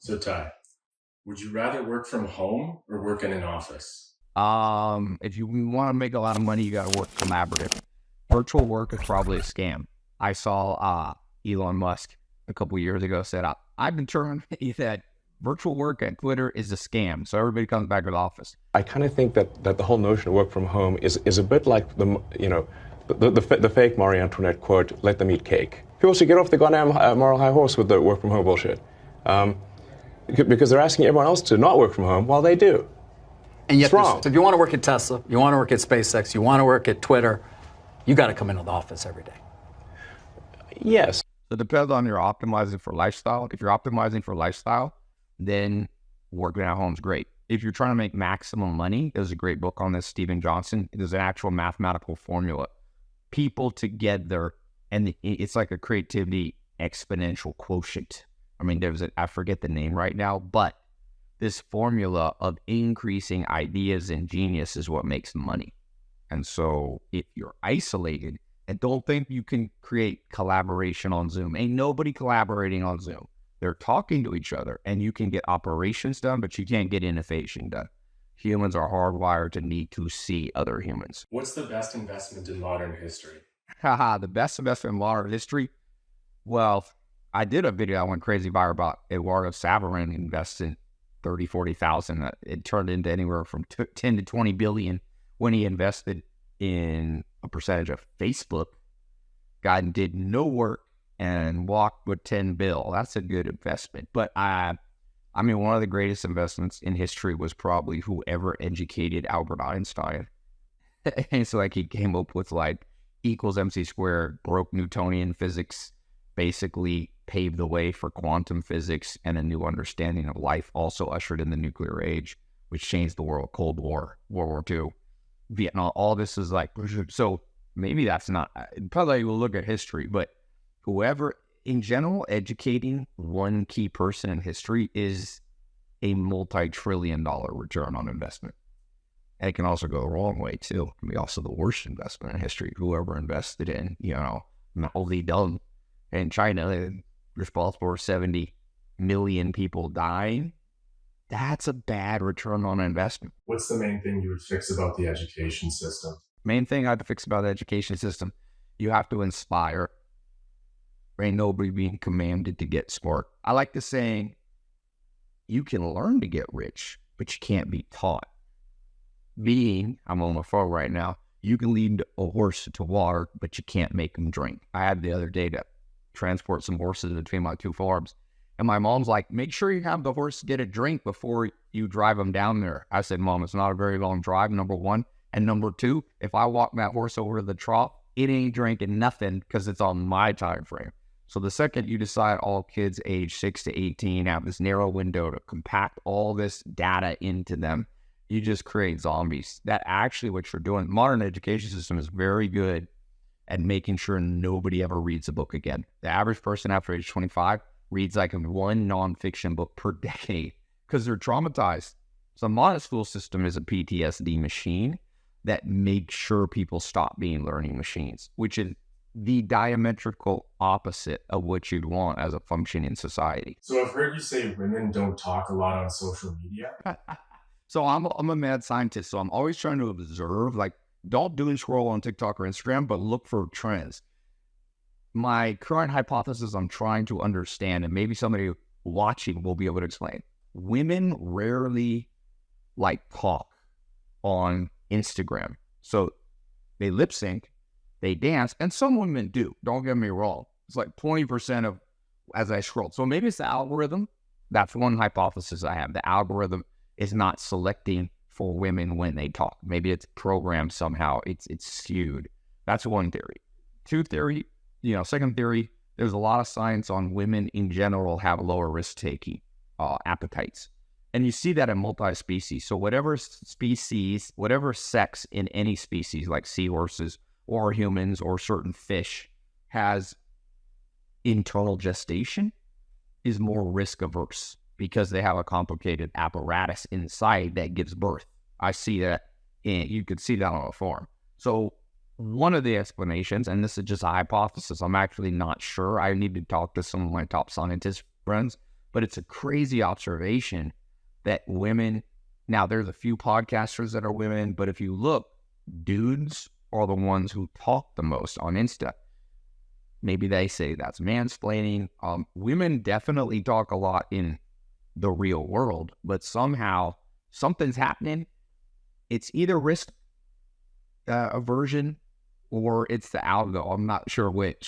So Ty, would you rather work from home or work in an office? If you want to make a lot of money, you got to work collaborative. Virtual work is probably a scam. I saw Elon Musk a couple years ago said, I've determined that virtual work at Twitter is a scam. So everybody comes back to the office. I kind of think that the whole notion of work from home is a bit like the fake Marie Antoinette quote, "Let them eat cake." People should get off the goddamn moral high horse with the work from home bullshit, because they're asking everyone else to not work from home while they do. And yet, it's wrong. if you want to work at Tesla, you want to work at SpaceX, you want to work at Twitter, you got to come into the office every day. Yes. So it depends on your optimizing for lifestyle. If you're optimizing for lifestyle, then working at home is great. If you're trying to make maximum money, there's a great book on this, Steven Johnson. There's an actual mathematical formula. People together, and it's like a creativity exponential quotient. I mean, I forget the name right now, but this formula of increasing ideas and genius is what makes money. And so if you're isolated, and don't think you can create collaboration on Zoom. Ain't nobody collaborating on Zoom. They're talking to each other, and you can get operations done, but you can't get innovation done. Humans are hardwired to need to see other humans. What's the best investment in modern history? The best investment in modern history? Well, I did a video I went crazy viral about Eduardo Saverin investing 30, 40,000. It turned into anywhere from 10 to 20 billion when he invested in a percentage of Facebook. Guy did no work and walked with 10 bill. That's a good investment. But I mean, one of the greatest investments in history was probably whoever educated Albert Einstein. And so like he came up with like equals MC squared, broke Newtonian physics, basically paved the way for quantum physics and a new understanding of life, also ushered in the nuclear age, which changed the world. Cold War, World War II, Vietnam, all this is like, so maybe that's not, probably we'll look at history, but whoever, in general, educating one key person in history is a multi-trillion-dollar return on investment. And it can also go the wrong way, too. It can be also the worst investment in history. Whoever invested in, Mao Zedong in China, responsible for 70 million people dying, that's a bad return on investment. What's the main thing you would fix about the education system? Main thing I have to fix about the education system, you have to inspire. Ain't nobody being commanded to get smart. I like the saying, you can learn to get rich, but you can't be taught. I'm on my phone right now, you can lead a horse to water, but you can't make him drink. I had the other day to transport some horses between my two farms. And my mom's like, make sure you have the horse get a drink before you drive him down there. I said, Mom, it's not a very long drive, number one. And number two, if I walk that horse over to the trough, it ain't drinking nothing because it's on my time frame. So the second you decide all kids age 6 to 18 have this narrow window to compact all this data into them, you just create zombies. That actually what you're doing. Modern education system is very good at making sure nobody ever reads a book again. The average person after age 25 reads like one nonfiction book per decade because they're traumatized. So the modern school system is a PTSD machine that makes sure people stop being learning machines, which is the diametrical opposite of what you'd want as a functioning society. So I've heard you say women don't talk a lot on social media. So I'm a mad scientist, so I'm always trying to observe, like, don't doom scroll on TikTok or Instagram, but look for trends. My current hypothesis I'm trying to understand, and maybe somebody watching will be able to explain. Women rarely talk on Instagram. So they lip sync, they dance, and some women do. Don't get me wrong. It's like 20% of as I scroll. So maybe it's the algorithm. That's one hypothesis I have. The algorithm is not selecting for women when they talk. Maybe it's programmed somehow. It's skewed. That's one theory. Second theory, there's a lot of science on women in general have lower risk-taking appetites. And you see that in multi-species. So whatever species, whatever sex in any species, like seahorses or humans or certain fish, has internal gestation, is more risk-averse because they have a complicated apparatus inside that gives birth. I see that, and you could see that on a farm. So one of the explanations, and this is just a hypothesis, I'm actually not sure. I need to talk to some of my top scientist friends, but it's a crazy observation that women, now there's a few podcasters that are women, but if you look, dudes are the ones who talk the most on Insta. Maybe they say that's mansplaining. Women definitely talk a lot in the real world, but somehow something's happening. It's either risk aversion or it's the algo. I'm not sure which.